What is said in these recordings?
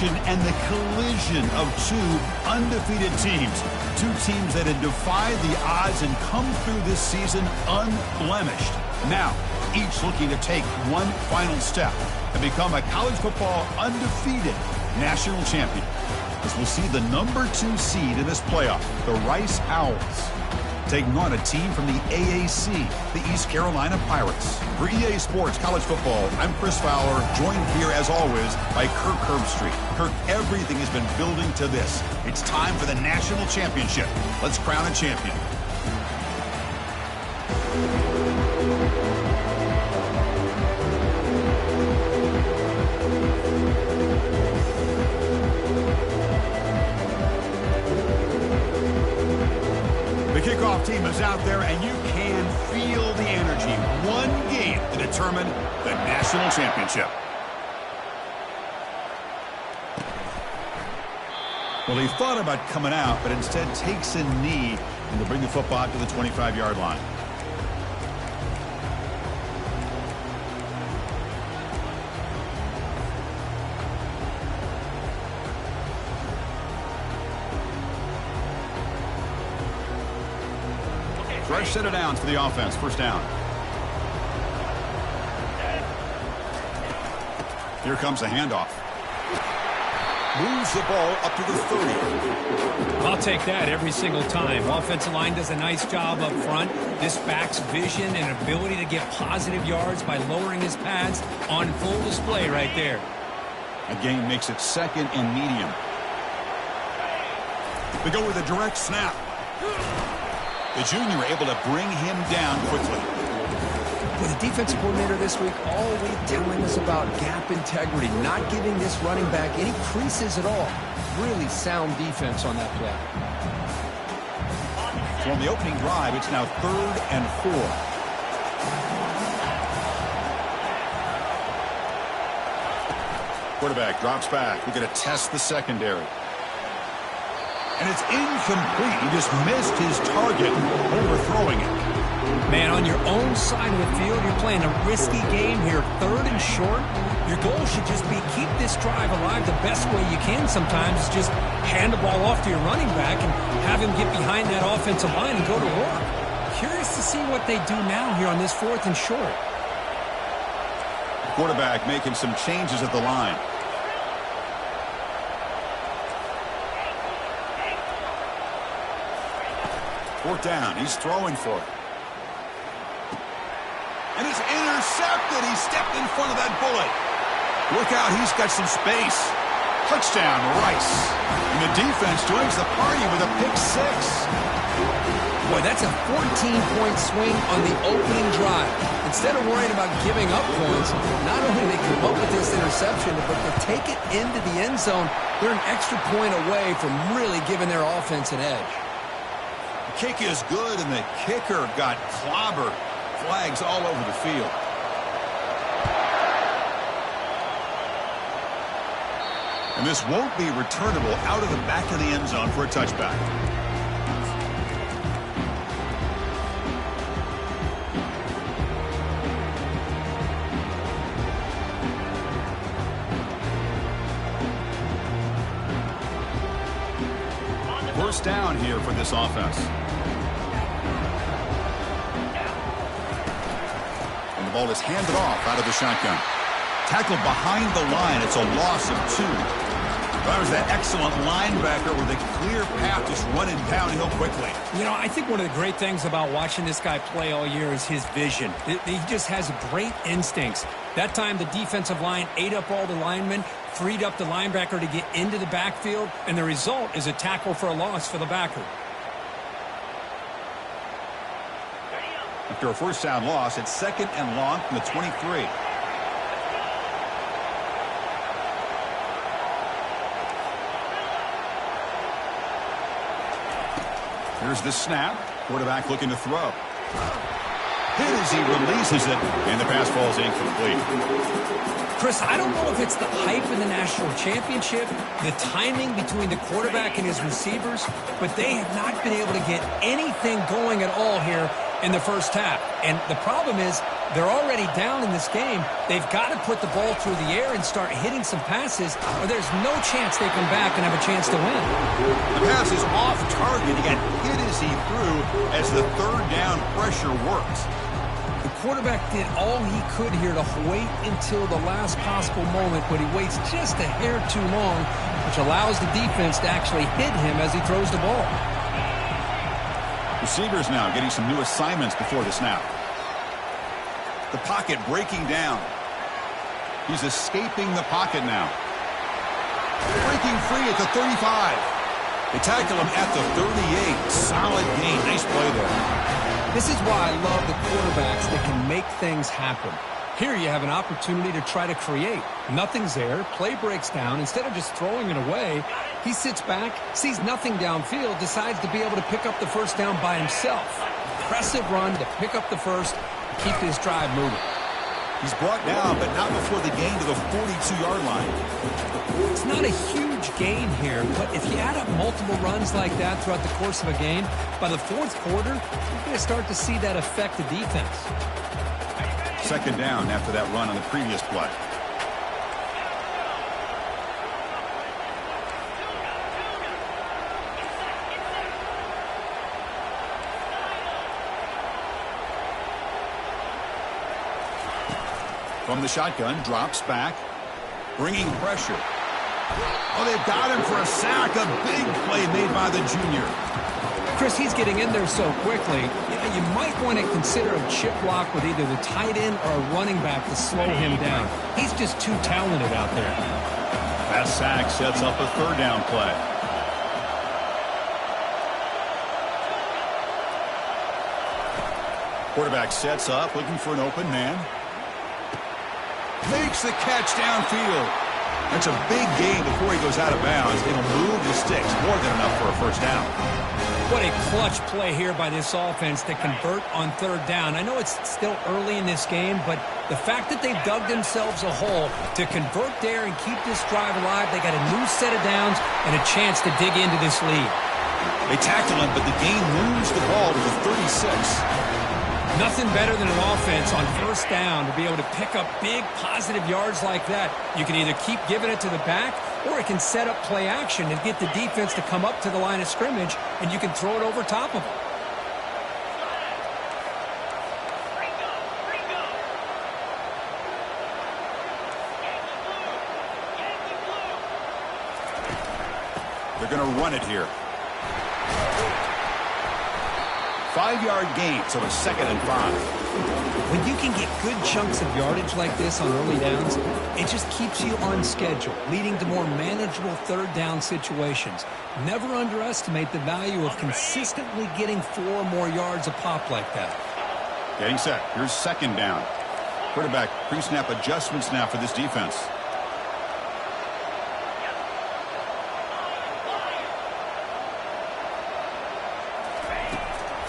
And the collision of two undefeated teams. Two teams that had defied the odds and come through this season unblemished. Now, each looking to take one final step and become a college football undefeated national champion. As we'll see the #2 seed in this playoff, the Rice Owls, taking on a team from the AAC, the East Carolina Pirates. For EA Sports College Football, I'm Chris Fowler, joined here as always by Kirk Herbstreit. Kirk, everything has been building to this. It's time for the national championship. Let's crown a champion. The kickoff team is out there, and you can feel the energy. One game to determine the national championship. Well, he thought about coming out, but instead takes a knee and to bring the football out to the 25-yard line. Fresh set of downs for the offense. First down. Here comes the handoff. Moves the ball up to the 30. I'll take that every single time. Offensive line does a nice job up front. This back's vision and ability to get positive yards by lowering his pads on full display right there. A gain makes it second and medium. They go with a direct snap. The junior able to bring him down quickly. The defensive coordinator this week all week telling us about gap integrity, not giving this running back any creases at all. Really sound defense on that play. So on the opening drive, it's now 3rd and 4. Quarterback drops back. We're going to test the secondary. And it's incomplete. He just missed his target, overthrowing it. Man, on your own side of the field, you're playing a risky game here. 3rd and short. Your goal should just be keep this drive alive the best way you can sometimes. Is just hand the ball off to your running back and have him get behind that offensive line and go to work. Curious to see what they do now here on this 4th and short. Quarterback making some changes at the line. Fourth down. He's throwing for it. And it's intercepted. He stepped in front of that bullet. Look out. He's got some space. Touchdown, Rice. And the defense joins the party with a pick 6. Boy, that's a 14-point swing on the opening drive. Instead of worrying about giving up points, not only they come up with this interception, but to take it into the end zone, they're an extra point away from really giving their offense an edge. The kick is good, and the kicker got clobbered. Flags all over the field. And this won't be returnable out of the back of the end zone for a touchback. First down here for this offense. The ball is handed off out of the shotgun. Tackled behind the line. It's a loss of 2. That was that excellent linebacker with a clear path just running downhill quickly. You know, I think one of the great things about watching this guy play all year is his vision. He just has great instincts. That time the defensive line ate up all the linemen, freed up the linebacker to get into the backfield, and the result is a tackle for a loss for the backer. After a first down loss, it's 2nd and long from the 23. Here's the snap. Quarterback looking to throw. Hit as he releases it, and the pass falls incomplete. Chris, I don't know if it's the hype in the national championship, the timing between the quarterback and his receivers, but they have not been able to get anything going at all here in the first half. And the problem is They're already down in this game. They've got to put the ball through the air and start hitting some passes, or there's no chance they come back and have a chance to win. The pass is off target. He got hit as he threw as the third down pressure works. The quarterback did all he could here to wait until the last possible moment, but he waits just a hair too long, which allows the defense to actually hit him as he throws the ball. Receivers now getting some new assignments before the snap. The pocket breaking down. He's escaping the pocket now. Breaking free at the 35. They tackle him at the 38. Solid gain. Nice play there. This is why I love the quarterbacks that can make things happen. Here you have an opportunity to try to create. Nothing's there. Play breaks down. Instead of just throwing it away, he sits back, sees nothing downfield, decides to be able to pick up the first down by himself. Impressive run to pick up the first, keep this drive moving. He's brought down, but not before the gain to the 42-yard line. It's not a huge gain here, but if you add up multiple runs like that throughout the course of a game, by the fourth quarter, you're going to start to see that affect the defense. Second down after that run on the previous play. From the shotgun, drops back, bringing pressure. Oh, they've got him for a sack. A big play made by the junior. Chris, he's getting in there so quickly. You might want to consider a chip block with either the tight end or a running back to slow him down. He's just too talented out there. That sack sets up a third down play. Quarterback sets up, looking for an open man. Makes the catch downfield. That's a big gain before he goes out of bounds. It'll move the sticks. More than enough for a first down. What a clutch play here by this offense to convert on third down. I know it's still early in this game, but the fact that they've dug themselves a hole to convert there and keep this drive alive, they got a new set of downs and a chance to dig into this lead. They tackle him, but the gain moves the ball to the 36. Nothing better than an offense on first down to be able to pick up big positive yards like that. You can either keep giving it to the back, or it can set up play action and get the defense to come up to the line of scrimmage, and you can throw it over top of them. They're going to run it here. 5-yard gain, so it's 2nd and 5. When you can get good chunks of yardage like this on early downs, it just keeps you on schedule, leading to more manageable third down situations. Never underestimate the value of consistently getting 4 or more yards a pop like that. Getting set. Here's 2nd down. Quarterback pre-snap adjustments now for this defense.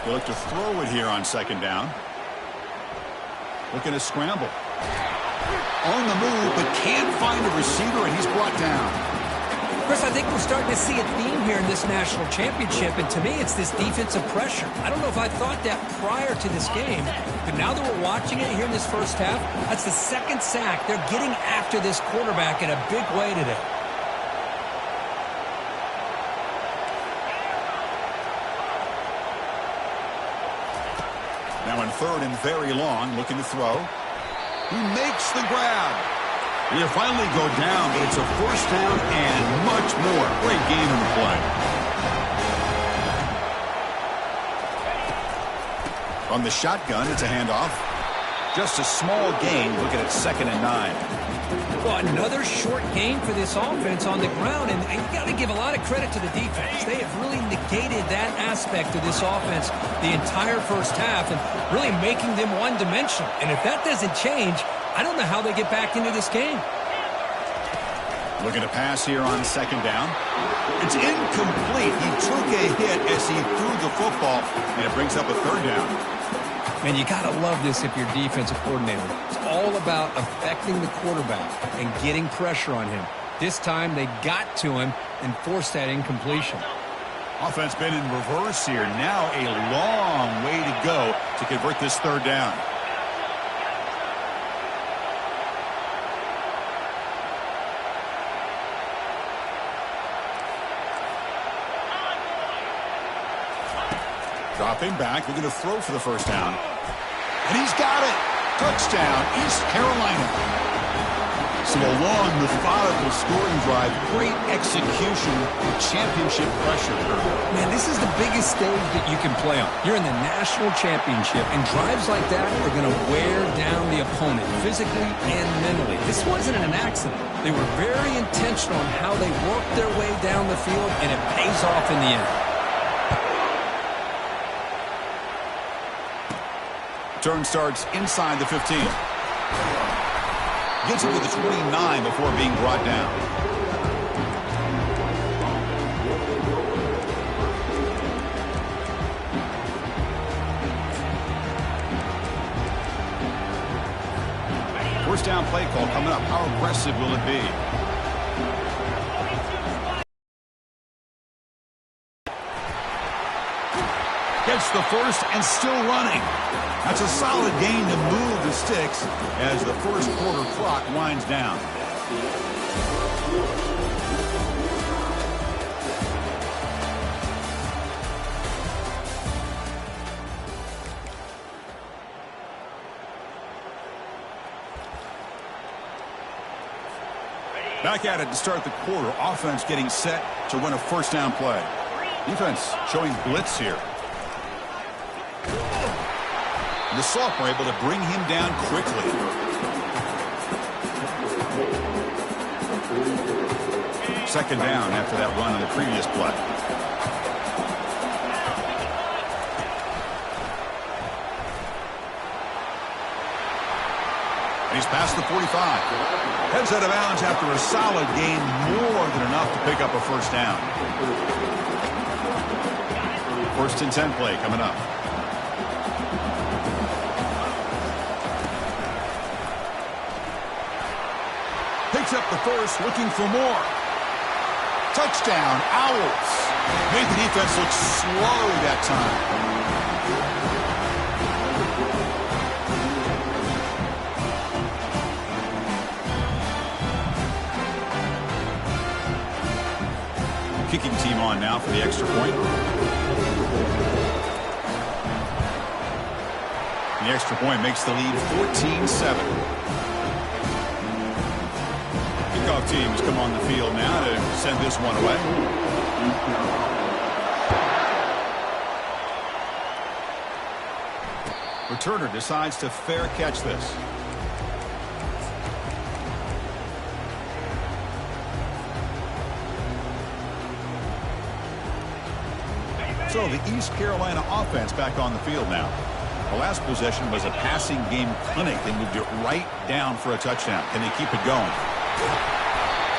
They look to throw it here on 2nd down. Looking to scramble. On the move, but can't find a receiver, and he's brought down. Chris, I think we're starting to see a theme here in this national championship, and to me, it's this defensive pressure. I don't know if I thought that prior to this game, but now that we're watching it here in this first half, that's the 2nd sack. They're getting after this quarterback in a big way today. Now in 3rd and very long, looking to throw. He makes the grab. He'll finally go down, but it's a first down and much more. Great game in the play. From the shotgun, it's a handoff. Just a small gain, looking at 2nd and 9. Well, another short gain for this offense on the ground, and you got to give a lot of credit to the defense. They have really negated that aspect of this offense the entire first half and really making them one-dimensional. And if that doesn't change, I don't know how they get back into this game. Looking to pass here on 2nd down. It's incomplete. He took a hit as he threw the football, and it brings up a 3rd down. Man, you got to love this if you're defensive coordinator. It's all about affecting the quarterback and getting pressure on him. This time they got to him and forced that incompletion. Offense been in reverse here. Now a long way to go to convert this 3rd down. Dropping back, looking to throw for the first down. And he's got it. Touchdown, East Carolina. So a long, methodical scoring drive, great execution, championship pressure. Man, this is the biggest stage that you can play on. You're in the national championship, and drives like that are going to wear down the opponent physically and mentally. This wasn't an accident. They were very intentional on how they worked their way down the field, and it pays off in the end. Turn starts inside the 15. Gets it to the 29 before being brought down. First down play call coming up. How aggressive will it be? Gets the first and still running. That's a solid gain to move the sticks as the first quarter clock winds down. Back at it to start the quarter. Offense getting set to run a first down play. Defense showing blitz here. The sophomore able to bring him down quickly. Second down after that run on the previous play. And he's past the 45. Heads out of bounds after a solid gain, more than enough to pick up a first down. First and 10 play coming up. Picks up the first, looking for more. Touchdown, Owls. Made the defense look slow that time. Kicking team on now for the extra point. The extra point makes the lead 14-7. Kickoff teams come on the field now to send this one away. Returner decides to fair catch this. So the East Carolina offense back on the field now. The last possession was a passing game clinic. They moved it right down for a touchdown. Can they keep it going?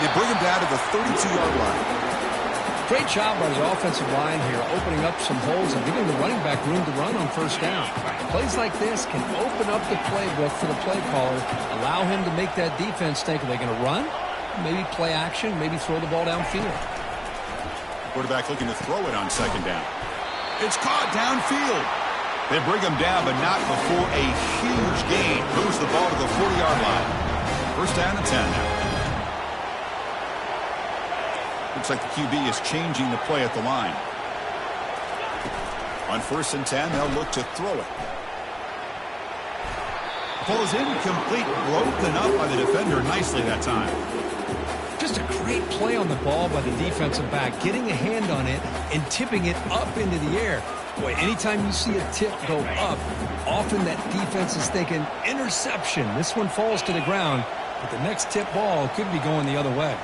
They bring him down to the 32-yard line. Great job by the offensive line here, opening up some holes and giving the running back room to run on first down. Plays like this can open up the playbook for the play caller, allow him to make that defense think, are they going to run? Maybe play action, maybe throw the ball downfield. Quarterback looking to throw it on second down. It's caught downfield. They bring him down, but not before a huge gain. Moves the ball to the 40-yard line. First down and 10 now. Looks like the QB is changing the play at the line. On first and 10, they'll look to throw it. Falls incomplete, broken up by the defender nicely that time. Just a great play on the ball by the defensive back, getting a hand on it and tipping it up into the air. Boy, anytime you see a tip go up, often that defense is thinking interception. This one falls to the ground, but the next tip ball could be going the other way.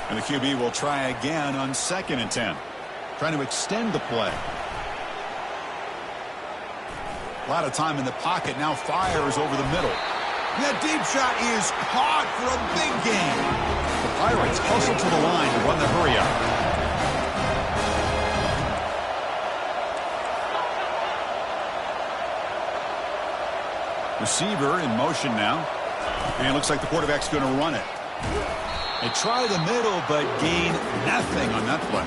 And the QB will try again on second and 10. Trying to extend the play. A lot of time in the pocket. Now fires over the middle. And that deep shot is caught for a big gain. The Pirates hustle to the line to run the hurry up. Receiver in motion now. And it looks like the quarterback's going to run it. They try the middle, but gain nothing on that play.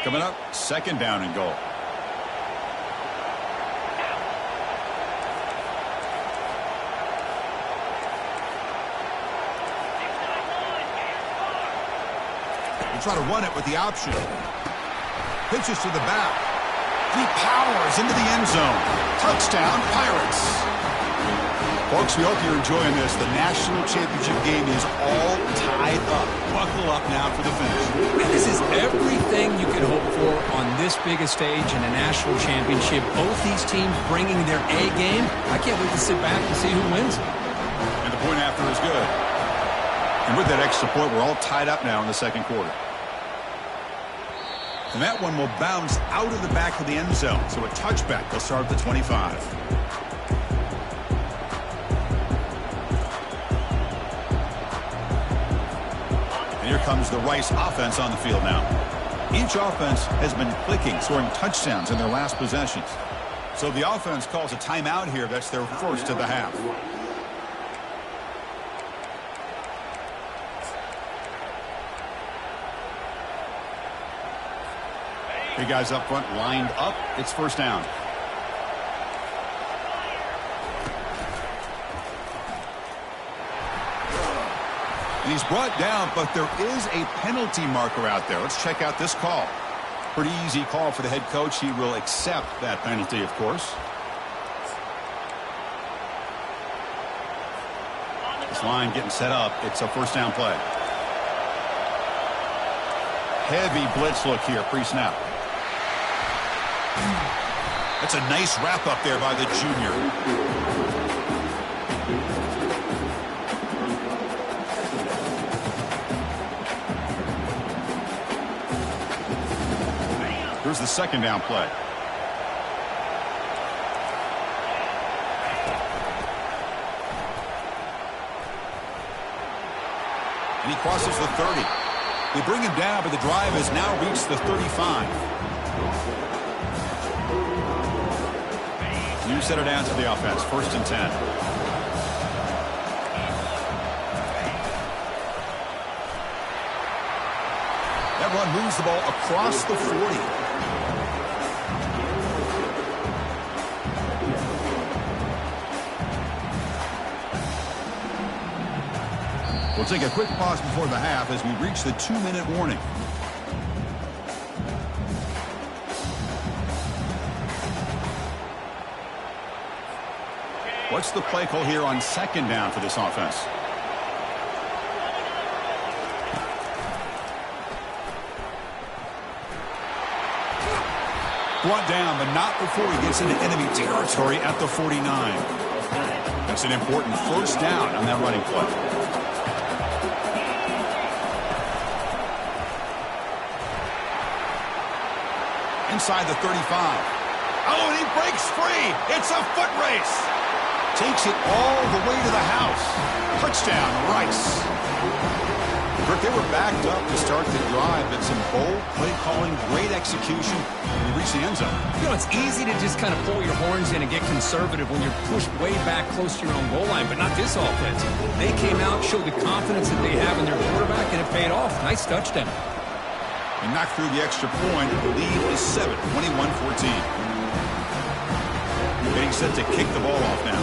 Coming up, second down and goal. They try to run it with the option. Pitches to the back. He powers into the end zone. Touchdown, Pirates. Folks, we hope you're enjoying this. The national championship game is all tied up. Buckle up now for the finish. And this is everything you can hope for on this biggest stage in a national championship. Both these teams bringing their A game. I can't wait to sit back and see who wins. And the point after is good. And with that extra point, we're all tied up now in the second quarter. And that one will bounce out of the back of the end zone. So a touchback. They'll start at the 25. And here comes the Rice offense on the field now. Each offense has been clicking, scoring touchdowns in their last possessions. So the offense calls a timeout here. That's their first of the half. Big guys up front lined up. It's first down. And he's brought down, but there is a penalty marker out there. Let's check out this call. Pretty easy call for the head coach. He will accept that penalty, of course. This line getting set up. It's a first down play. Heavy blitz look here pre-snap. That's a nice wrap up there by the junior. Here's the second down play. And he crosses the 30. They bring him down, but the drive has now reached the 35. You set it down to the offense. First and 10. That run moves the ball across the 40. We'll take a quick pause before the half as we reach the 2-minute warning. What's the play call here on second down for this offense? Brought down, but not before he gets into enemy territory at the 49. That's an important first down on that running play. Inside the 35. Oh, and he breaks free. It's a foot race. Takes it all the way to the house. Touchdown, Rice. Rick, they were backed up to start the drive, but some bold play calling, great execution, and they reached the end zone. You know, it's easy to just kind of pull your horns in and get conservative when you're pushed way back close to your own goal line, but not this offense. They came out, showed the confidence that they have in their quarterback, and it paid off. Nice touchdown. And knocked through the extra point. The lead is 7, 21-14. Getting set to kick the ball off now.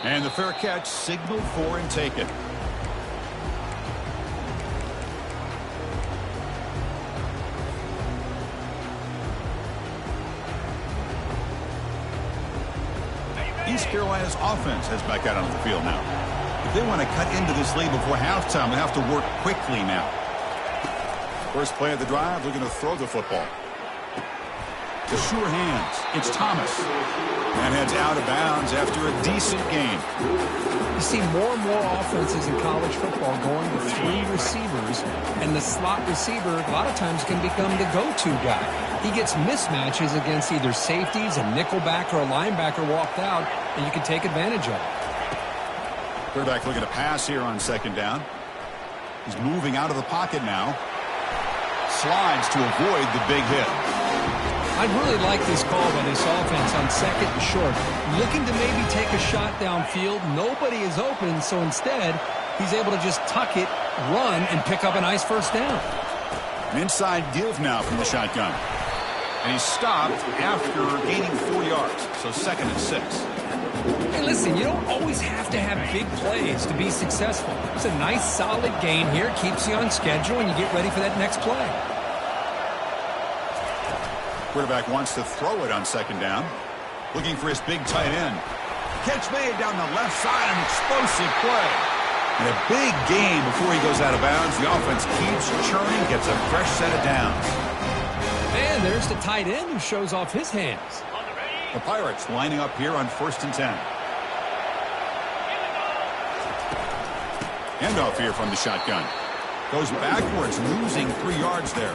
And the fair catch signaled for and taken. East Carolina's offense has back out onto the field now. If they want to cut into this lead before halftime, they have to work quickly now. First play of the drive, they're going to throw the football. To sure hands, it's Thomas. And heads out of bounds after a decent gain. You see more and more offenses in college football going to 3 receivers, and the slot receiver a lot of times can become the go-to guy. He gets mismatches against either safeties, a nickelback, or a linebacker walked out, and you can take advantage of it. Quarterback looking to pass here on second down. He's moving out of the pocket now. Slides to avoid the big hit. I'd really like this call by this offense on second and short. Looking to maybe take a shot downfield. Nobody is open, so instead, he's able to just tuck it, run, and pick up a nice first down. An inside give now from the shotgun. And he's stopped after gaining 4 yards, so 2nd and 6. Hey, listen, you don't always have to have big plays to be successful. It's a nice, solid gain here. Keeps you on schedule, and you get ready for that next play. Quarterback wants to throw it on 2nd down. Looking for his big tight end. Catch made down the left side, an explosive play. And a big gain before he goes out of bounds. The offense keeps churning, gets a fresh set of downs. And there's the tight end who shows off his hands. The Pirates lining up here on 1st and 10. Handoff here from the shotgun. Goes backwards, losing 3 yards there.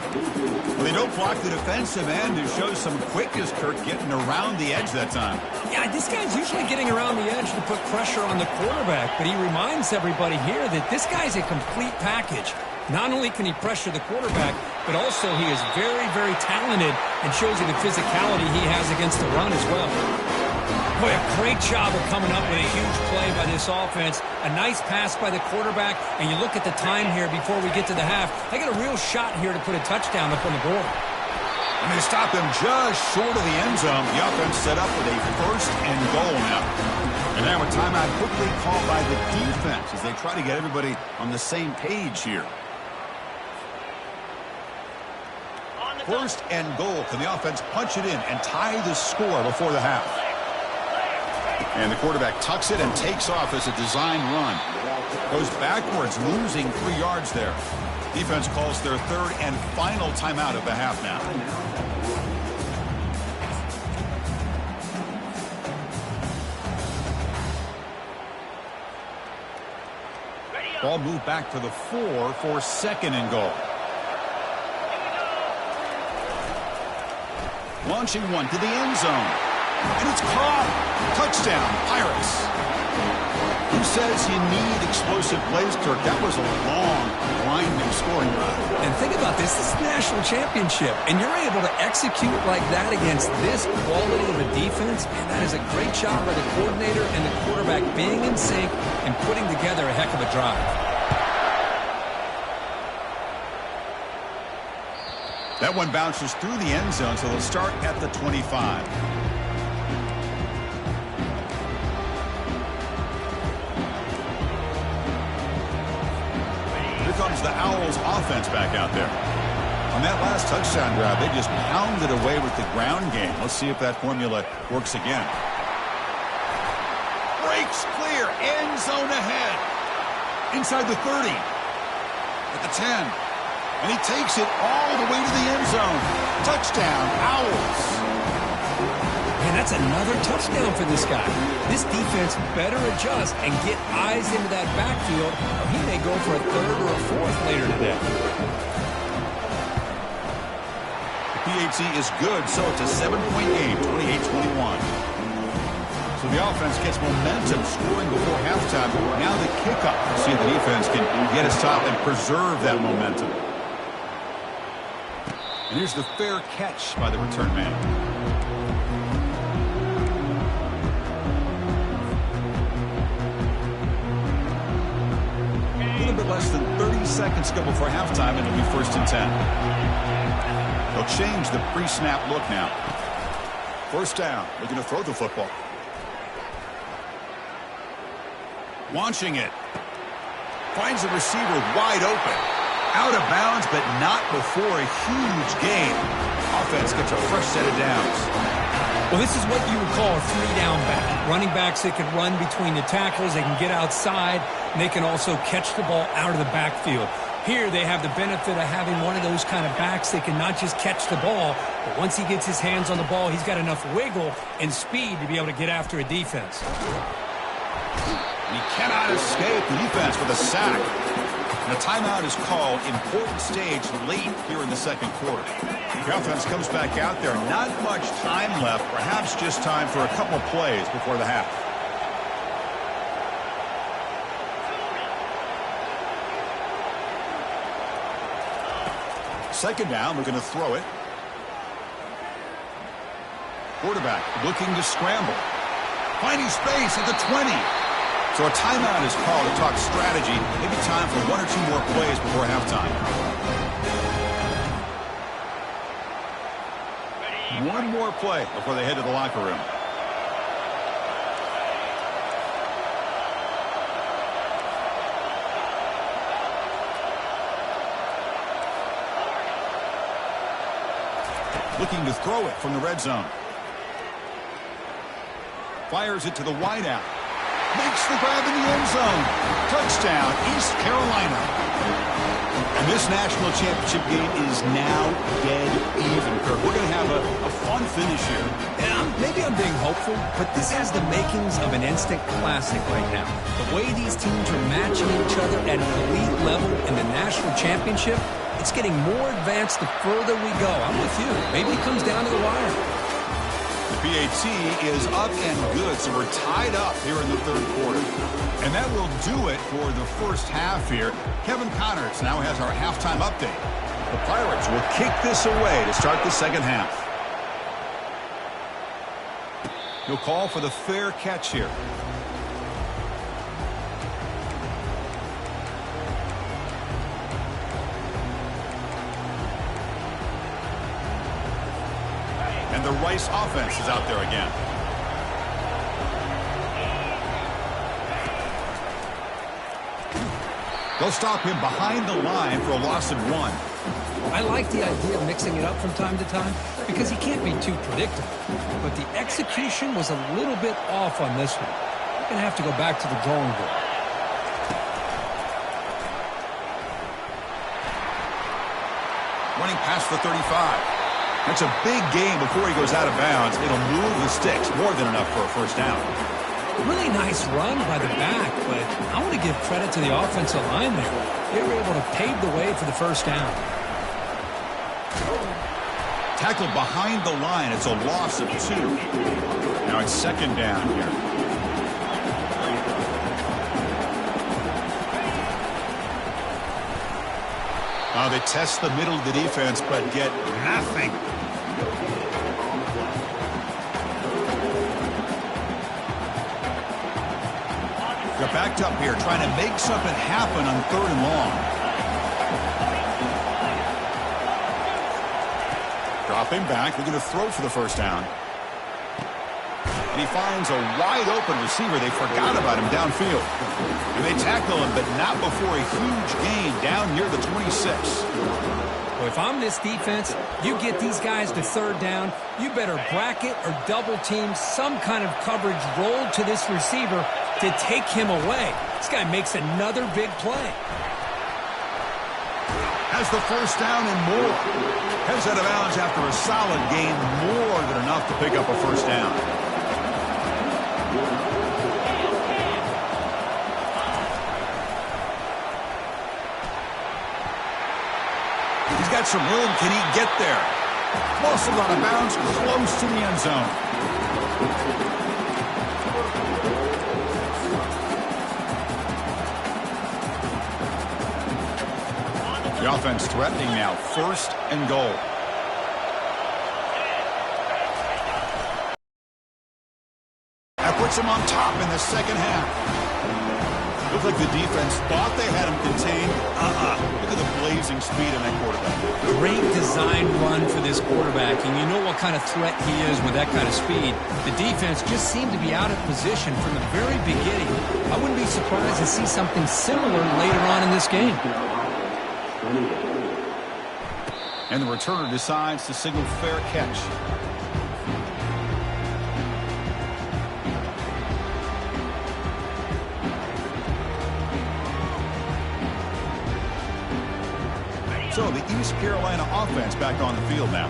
Well, they don't block the defensive end, who shows some quickness, Kirk, getting around the edge that time. Yeah, this guy's usually getting around the edge to put pressure on the quarterback, but he reminds everybody here that this guy's a complete package. Not only can he pressure the quarterback, but also he is very, very talented and shows you the physicality he has against the run as well. Boy, a great job of coming up with a huge play by this offense. A nice pass by the quarterback, and you look at the time here before we get to the half. They got a real shot here to put a touchdown up on the board. And they stop him just short of the end zone. The offense set up with a 1st and goal now. And now a timeout quickly called by the defense as they try to get everybody on the same page here. 1st and goal. Can the offense punch it in and tie the score before the half? And the quarterback tucks it and takes off as a design run. Goes backwards, losing 3 yards there. Defense calls their 3rd and final timeout of the half now. Ball moved back to the 4 for 2nd and goal. Launching one to the end zone. And it's caught. Touchdown, Pirates. Who says you need explosive plays, Kirk? That was a long, winding scoring drive. And think about this. This is a national championship, and you're able to execute like that against this quality of a defense. Man, that is a great job by the coordinator and the quarterback being in sync and putting together a heck of a drive. That one bounces through the end zone, so they'll start at the 25. Here comes the Owls offense back out there. On that last touchdown drive, they just pounded away with the ground game. Let's see if that formula works again. Breaks clear, end zone ahead. Inside the 30. At the 10. And he takes it all the way to the end zone. Touchdown, Owls. Man, that's another touchdown for this guy. This defense better adjust and get eyes into that backfield, or he may go for a 3rd or a 4th later today. The PAT is good, so it's a 7-point game, 28-21. So the offense gets momentum, scoring before halftime. Now the kickoff. See if the defense can get a stop and preserve that momentum. And here's the fair catch by the return man. A little bit less than 30 seconds to go before halftime, and it'll be 1st and 10. They'll change the pre-snap look now. 1st down, looking to throw the football. Launching it. Finds the receiver wide open. Out of bounds, but not before a huge gain. Offense gets a fresh set of downs. Well, this is what you would call a 3-down back. Running backs that can run between the tackles, they can get outside, and they can also catch the ball out of the backfield. Here they have the benefit of having one of those kind of backs that can not just catch the ball, but once he gets his hands on the ball, he's got enough wiggle and speed to be able to get after a defense. And he cannot escape the defense with a sack. And a timeout is called. Important stage late here in the 2nd quarter. The offense comes back out there. Not much time left. Perhaps just time for a couple plays before the half. Second down, looking to throw it. Quarterback looking to scramble. Finding space at the 20. So a timeout is called to talk strategy. Maybe time for one or two more plays before halftime. One more play before they head to the locker room. Looking to throw it from the red zone. Fires it to the wideout. Makes the grab in the end zone. Touchdown, East Carolina. And this national championship game is now dead even, Kirk. We're going to have a fun finish here. Yeah, maybe I'm being hopeful, but this has the makings of an instant classic right now. The way these teams are matching each other at an elite level in the national championship, it's getting more advanced the further we go. I'm with you. Maybe it comes down to the wire. The PAT is up and good, so we're tied up here in the third quarter. And that will do it for the first half here. Kevin Connors now has our halftime update. The Pirates will kick this away to start the second half. He'll call for the fair catch here. And the Rice offense is out there again. They'll stop him behind the line for a loss of 1. I like the idea of mixing it up from time to time because he can't be too predictable. But the execution was a little bit off on this one. We're going to have to go back to the drawing board. Running past the 35. That's a big gain before he goes out of bounds. It'll move the sticks more than enough for a first down. Really nice run by the back, but I want to give credit to the offensive line there. They were able to pave the way for the first down. Tackled behind the line. It's a loss of 2. Now it's second down here. They test the middle of the defense, but get nothing. They're backed up here, trying to make something happen on 3rd and long. Dropping back, they're going to throw for the first down. And he finds a wide-open receiver. They forgot about him downfield. And they tackle him, but not before a huge gain down near the 26. Well, if I'm this defense, you get these guys to 3rd down, you better bracket or double team some kind of coverage roll to this receiver to take him away. This guy makes another big play. Has the first down and more. Heads out of bounds after a solid gain, more than enough to pick up a first down. He's got some room. Can he get there? Muscled out of bounds, close to the end zone. The offense threatening now, 1st and goal. That puts him on top in the second half. Looks like the defense thought they had him contained. Look at the blazing speed in that quarterback. Great design run for this quarterback, and you know what kind of threat he is with that kind of speed. The defense just seemed to be out of position from the very beginning. I wouldn't be surprised to see something similar later on in this game. And the returner decides to signal fair catch. So the East Carolina offense back on the field now.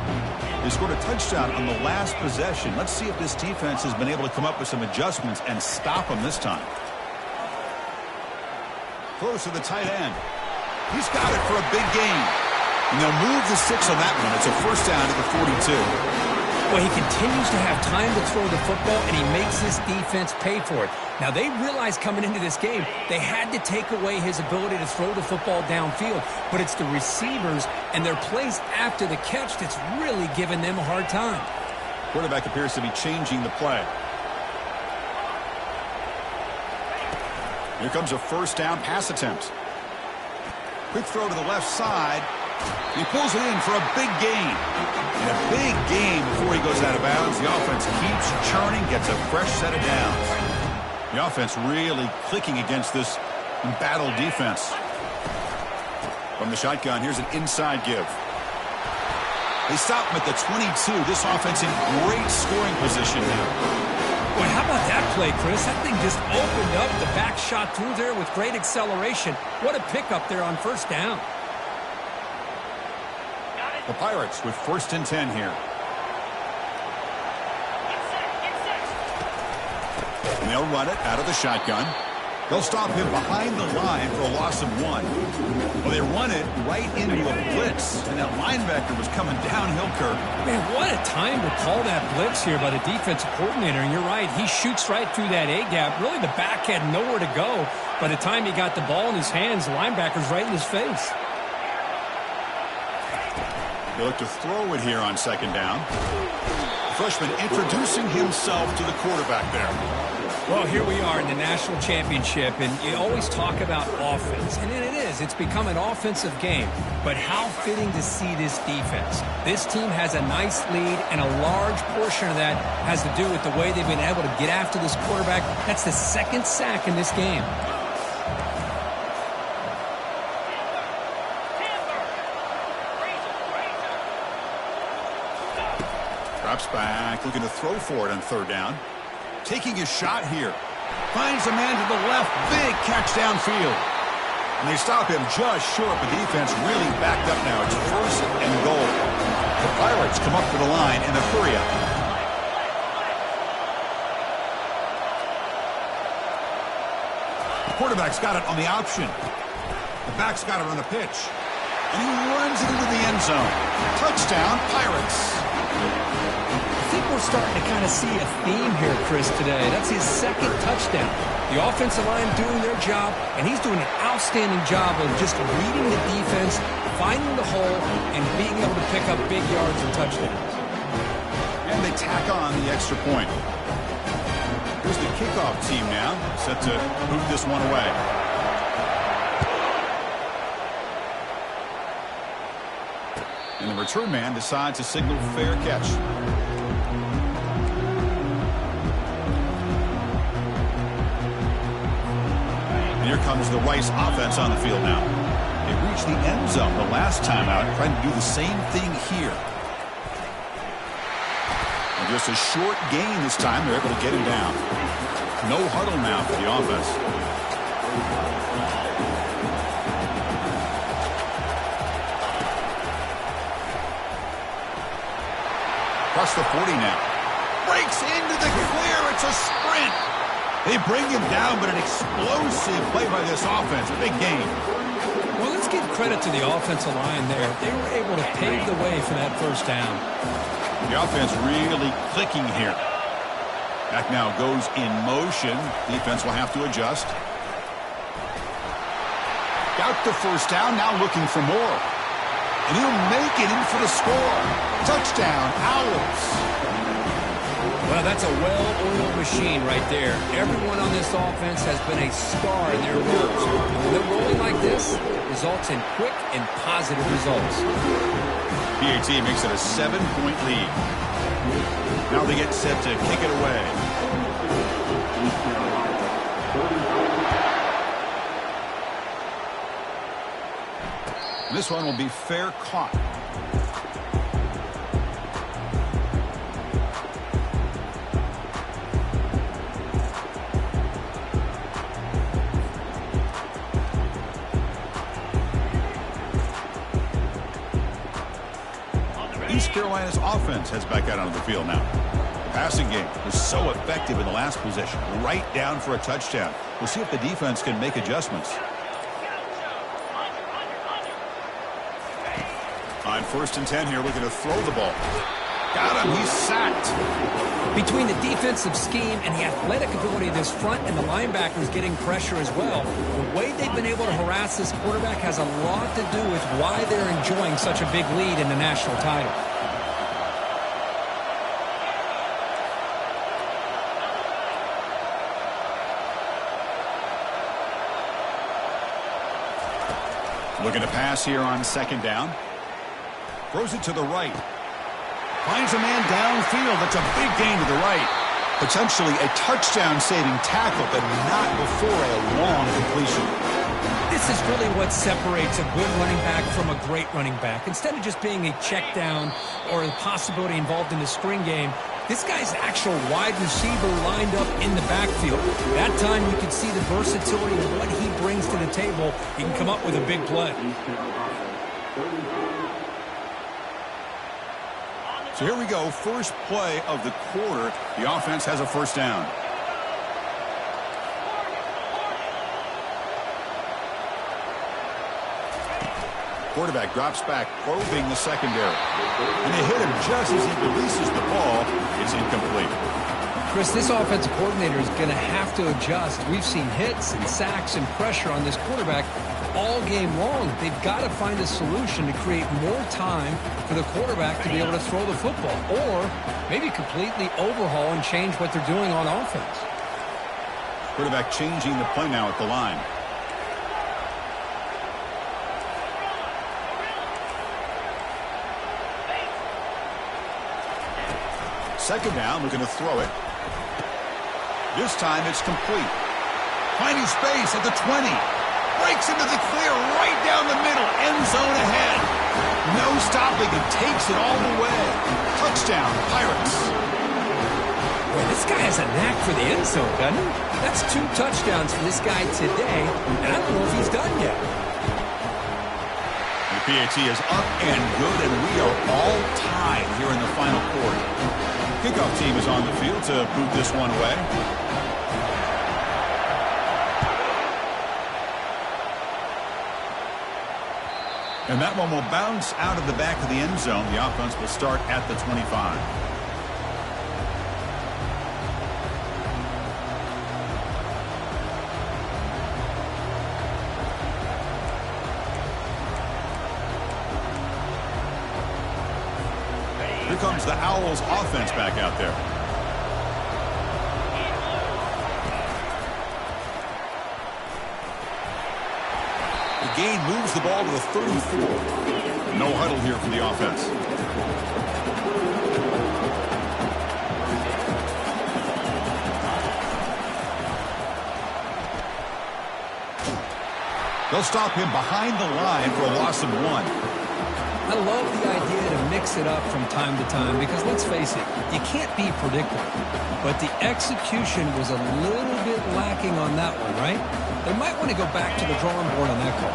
They scored a touchdown on the last possession. Let's see if this defense has been able to come up with some adjustments and stop them this time. Close to the tight end. He's got it for a big gain. And they'll move the 6 on that one. It's a first down at the 42. Well, he continues to have time to throw the football, and he makes this defense pay for it. Now, they realized coming into this game they had to take away his ability to throw the football downfield, but it's the receivers and their plays after the catch that's really giving them a hard time. Quarterback appears to be changing the play. Here comes a first down pass attempt. Quick throw to the left side. He pulls it in for a big gain. And a big gain before he goes out of bounds. The offense keeps churning, gets a fresh set of downs. The offense really clicking against this embattled defense. From the shotgun, here's an inside give. They stop him at the 22. This offense in great scoring position now. Boy, how about that play, Chris? That thing just opened up. The back shot through there with great acceleration. What a pickup there on first down. The Pirates with 1st and 10 here. And they'll run it out of the shotgun. They'll stop him behind the line for a loss of 1. Well, they run it right into a blitz, and that linebacker was coming downhill, Kirk. Man, what a time to call that blitz here by the defensive coordinator. And you're right, he shoots right through that A-gap. Really, the back had nowhere to go. By the time he got the ball in his hands, the linebacker's right in his face. They look to throw it here on 2nd down. The freshman introducing himself to the quarterback there. Well, here we are in the national championship, and you always talk about offense, and it is. It's become an offensive game, but how fitting to see this defense. This team has a nice lead, and a large portion of that has to do with the way they've been able to get after this quarterback. That's the 2nd sack in this game. Drops back, looking to throw for it on 3rd down. Taking a shot here. Finds a man to the left. Big catch downfield. And they stop him just short. The defense really backed up now. It's 1st and goal. The Pirates come up to the line in a hurry up. The quarterback's got it on the option. The back's got it on the pitch. And he runs it into the end zone. Touchdown, Pirates. I think we're starting to kind of see a theme here, Chris, today. That's his 2nd touchdown. The offensive line doing their job, and he's doing an outstanding job of just reading the defense, finding the hole, and being able to pick up big yards and touchdowns. And they tack on the extra point. Here's the kickoff team now, set to move this one away. And the return man decides to signal fair catch. And here comes the Rice offense on the field now. They reached the end zone the last time out, trying to do the same thing here. And just a short gain this time, they're able to get him down. No huddle now for the offense. Across the 40 now. Breaks into the clear. It's a sprint. They bring him down, but an explosive play by this offense. A big gain. Well, let's give credit to the offensive line there. They were able to pave the way for that first down. The offense really clicking here. Back now goes in motion. Defense will have to adjust. Got the first down, now looking for more. And he'll make it in for the score. Touchdown, Owls. Well, that's a well-oiled machine right there. Everyone on this offense has been a star in their roles. And when they're rolling like this, results in quick and positive results. PAT makes it a 7-point lead. Now they get set to kick it away. This one will be fair caught. East Carolina's offense heads back out onto the field now. The passing game was so effective in the last possession, right down for a touchdown. We'll see if the defense can make adjustments. On 1st and 10 here, looking to throw the ball. Got him. He's sacked. Between the defensive scheme and the athletic ability of this front and the linebackers getting pressure as well, the way they've been able to harass this quarterback has a lot to do with why they're enjoying such a big lead in the national title. Looking to pass here on second down. Throws it to the right. Finds a man downfield. That's a big gain to the right. Potentially a touchdown-saving tackle, but not before a long completion. This is really what separates a good running back from a great running back. Instead of just being a check down or a possibility involved in the screen game, this guy's actual wide receiver lined up in the backfield. That time you can see the versatility of what he brings to the table. He can come up with a big play. So here we go, first play of the quarter. The offense has a first down. Quarterback drops back, probing the secondary. And they hit him just as he releases the ball. It's incomplete. Chris, this offensive coordinator is going to have to adjust. We've seen hits and sacks and pressure on this quarterback all game long. They've got to find a solution to create more time for the quarterback to be able to throw the football, or maybe completely overhaul and change what they're doing on offense. Quarterback changing the play now at the line. Second down, looking to throw it. This time it's complete. Finding space at the 20. Breaks into the clear right down the middle. End zone ahead. No stopping and takes it all the way. Touchdown, Pirates. Boy, this guy has a knack for the end zone, doesn't he? That's 2 touchdowns for this guy today, and I don't know if he's done yet. The PAT is up and good, and we are all tied here in the final quarter. Kickoff team is on the field to boot this one away. And that one will bounce out of the back of the end zone. The offense will start at the 25. Here comes the Owls offense back out there. The gain moves the ball to the 34. No huddle here for the offense. They'll stop him behind the line for a loss of 1. I love the idea to mix it up from time to time because, let's face it, you can't be predictable. But the execution was a little bit lacking on that one, right? They might want to go back to the drawing board on that call.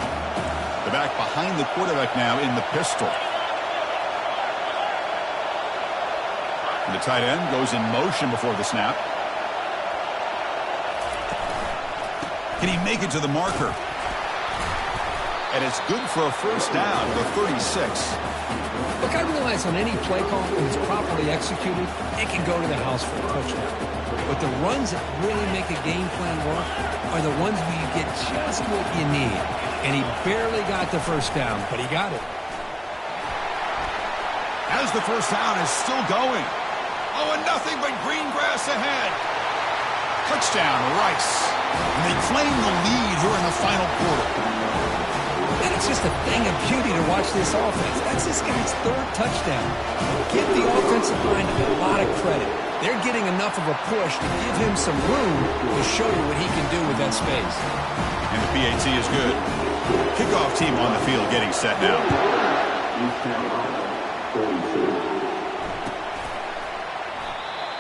The back behind the quarterback now in the pistol. And the tight end goes in motion before the snap. Can he make it to the marker? And it's good for a first down to the 36. Look, I realize on any play call, when it's properly executed, it can go to the house for a touchdown. But the runs that really make a game plan work are the ones where you get just what you need. And he barely got the first down, but he got it. As the first down is still going. Oh, and nothing but green grass ahead. Touchdown, Rice. And they claim the lead here in the final quarter. And it's just a thing of beauty to watch this offense. That's this guy's 3rd touchdown. Give the offensive line a lot of credit. They're getting enough of a push to give him some room to show you what he can do with that space. And the PAT is good. Kickoff team on the field getting set now.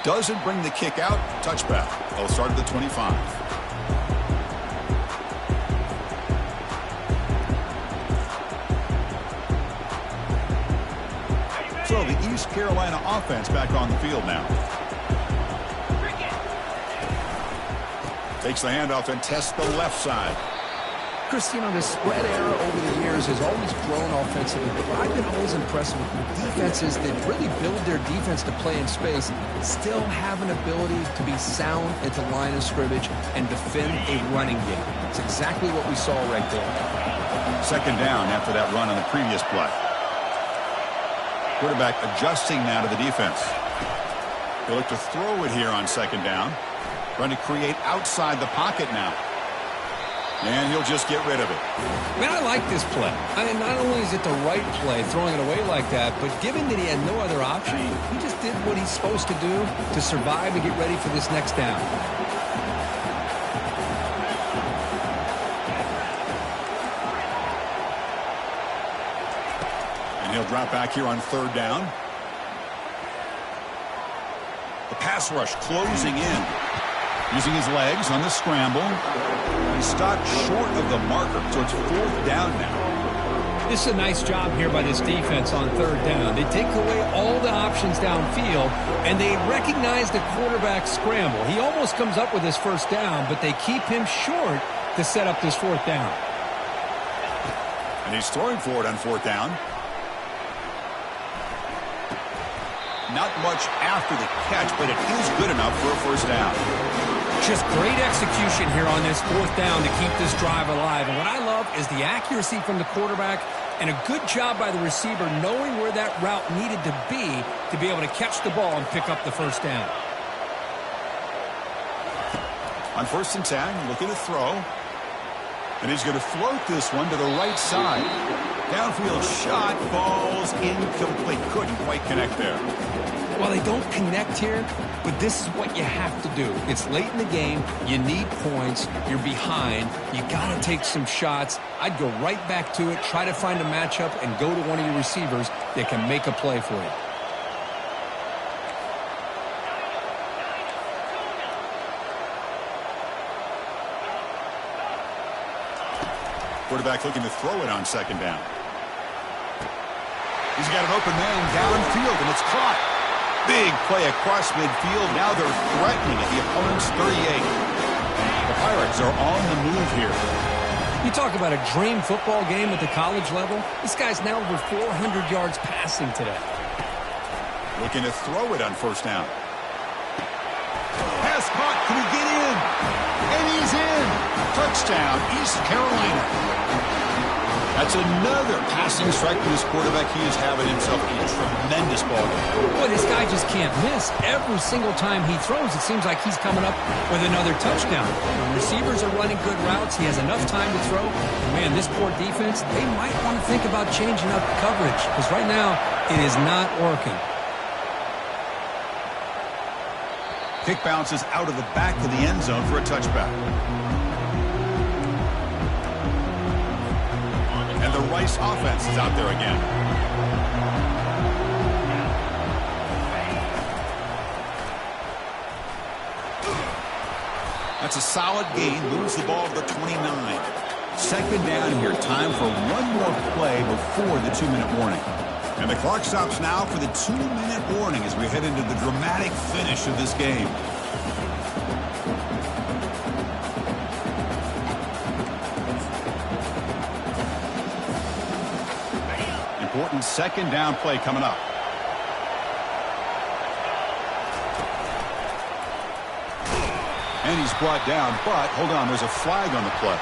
Doesn't bring the kick out. Touchback. They'll start at the 25. So the East Carolina offense back on the field now. Takes the handoff and tests the left side. Chris, you know, the spread era over the years has always grown offensively, but I've been always impressed with defenses that really build their defense to play in space, still have an ability to be sound at the line of scrimmage and defend a running game. It's exactly what we saw right there. Second down after that run on the previous play. Quarterback adjusting now to the defense. He'll look to throw it here on second down. Trying to create outside the pocket now. And he'll just get rid of it. Man, I like this play. I mean, not only is it the right play, throwing it away like that, but given that he had no other option, he just did what he's supposed to do to survive and get ready for this next down. And he'll drop back here on third down. The pass rush closing in. Using his legs on the scramble. He's stopped short of the marker, so it's fourth down now. This is a nice job here by this defense on third down. They take away all the options downfield, and they recognize the quarterback scramble. He almost comes up with his first down, but they keep him short to set up this fourth down. And he's throwing for it on fourth down. Not much after the catch, but it is good enough for a first down. Just great execution here on this fourth down to keep this drive alive. And what I love is the accuracy from the quarterback and a good job by the receiver knowing where that route needed to be able to catch the ball and pick up the first down. On first and 10, looking to throw. And he's going to float this one to the right side. Downfield shot falls incomplete. Couldn't quite connect there. Well, they don't connect here, but this is what you have to do. It's late in the game. You need points. You're behind. You got to take some shots. I'd go right back to it, try to find a matchup, and go to one of your receivers that can make a play for you. Quarterback looking to throw it on second down. He's got an open man downfield, and it's caught. Big play across midfield. Now they're threatening at the opponent's 38. The Pirates are on the move here. You talk about a dream football game at the college level. This guy's now over 400 yards passing today. Looking to throw it on first down. Pass caught. Can he get in? And he's in. Touchdown, East Carolina. That's another passing strike for this quarterback. He is having himself a tremendous ball game. Boy, this guy just can't miss. Every single time he throws, it seems like he's coming up with another touchdown. The receivers are running good routes. He has enough time to throw. And man, this poor defense, they might want to think about changing up coverage because right now it is not working. Kick bounces out of the back of the end zone for a touchback. And the Rice offense is out there again. That's a solid gain. Moves the ball to the 29. Second down here. Time for one more play before the 2-minute warning. And the clock stops now for the 2-minute warning as we head into the dramatic finish of this game. Important second down play coming up. And he's brought down, but hold on, there's a flag on the play.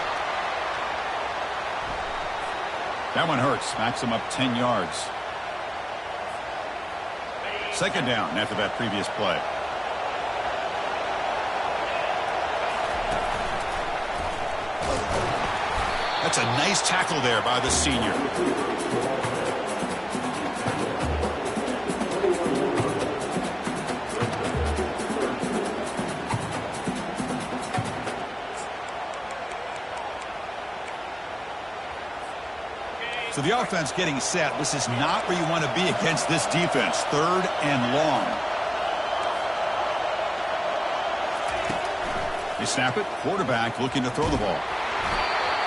That one hurts. Smacks him up 10 yards. Second down after that previous play. That's a nice tackle there by the senior. So the offense getting set. This is not where you want to be against this defense. Third and long. They snap it. Quarterback looking to throw the ball.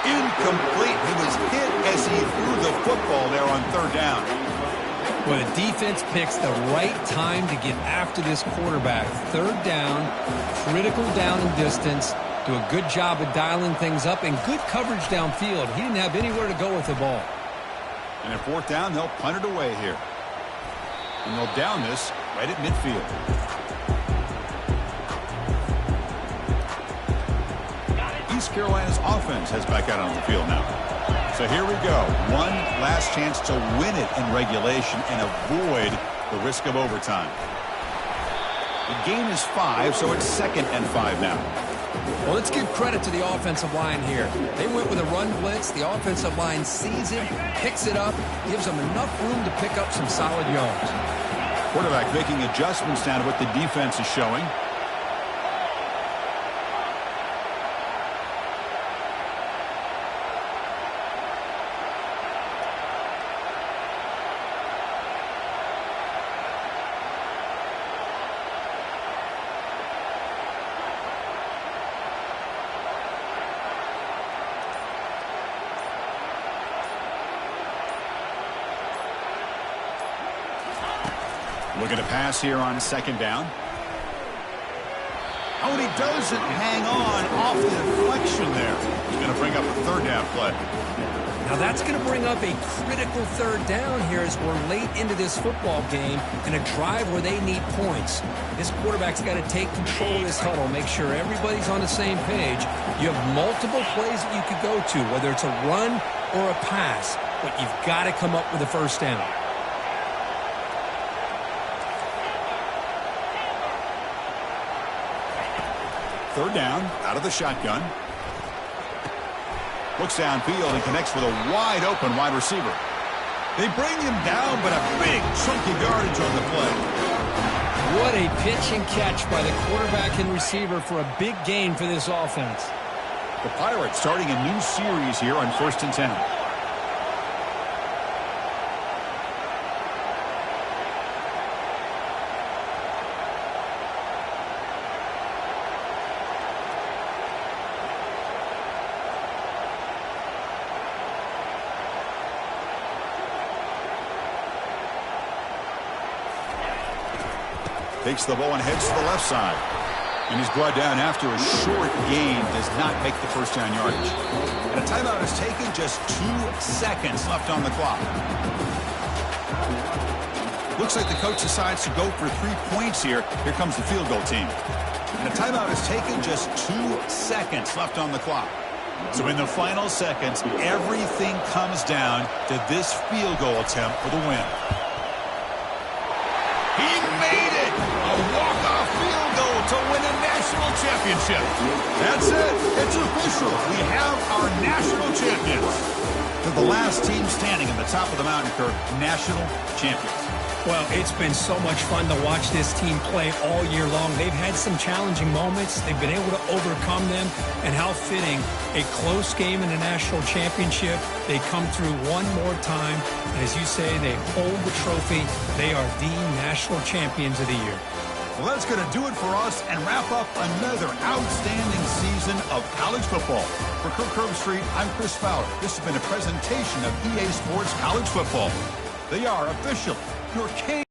Incomplete. He was hit as he threw the football there on third down. Well, the defense picks the right time to get after this quarterback. Third down, critical down and distance. Do a good job of dialing things up and good coverage downfield. He didn't have anywhere to go with the ball. And at fourth down, they'll punt it away here. And they'll down this right at midfield. East Carolina's offense heads back out on the field now. So here we go. One last chance to win it in regulation and avoid the risk of overtime. The game is 5, so it's 2nd and 5 now. Well, let's give credit to the offensive line here. They went with a run blitz. The offensive line sees it, picks it up, gives them enough room to pick up some solid yards. Quarterback making adjustments down to what the defense is showing. Looking to pass here on second down. Oh, and he doesn't hang on off the deflection there. He's going to bring up a third down play. Now that's going to bring up a critical third down here as we're late into this football game in a drive where they need points. This quarterback's got to take control of this huddle, make sure everybody's on the same page. You have multiple plays that you could go to, whether it's a run or a pass, but you've got to come up with a first down. Third down, out of the shotgun. Looks downfield and connects with a wide-open wide receiver. They bring him down, but a big chunk of yardage on the play. What a pitch and catch by the quarterback and receiver for a big gain for this offense. The Pirates starting a new series here on 1st and 10. Takes the ball and heads to the left side. And he's brought down after a short gain. Does not make the first down yardage. And a timeout is taken. Just 2 seconds left on the clock. Looks like the coach decides to go for 3 points here. Here comes the field goal team. And a timeout is taken. Just 2 seconds left on the clock. So in the final seconds, everything comes down to this field goal attempt for the win. He made it! A walk-off field goal to win a national championship. That's it. It's official. We have our national champions. They're the last team standing at the top of the mountain, Kirk. National champions. Well, it's been so much fun to watch this team play all year long. They've had some challenging moments. They've been able to overcome them. And how fitting, a close game in a national championship. They come through one more time. And as you say, they hold the trophy. They are the national champions of the year. Well, that's going to do it for us and wrap up another outstanding season of college football. For Kirk Herbstreit, I'm Chris Fowler. This has been a presentation of EA Sports College Football. They are officially your king.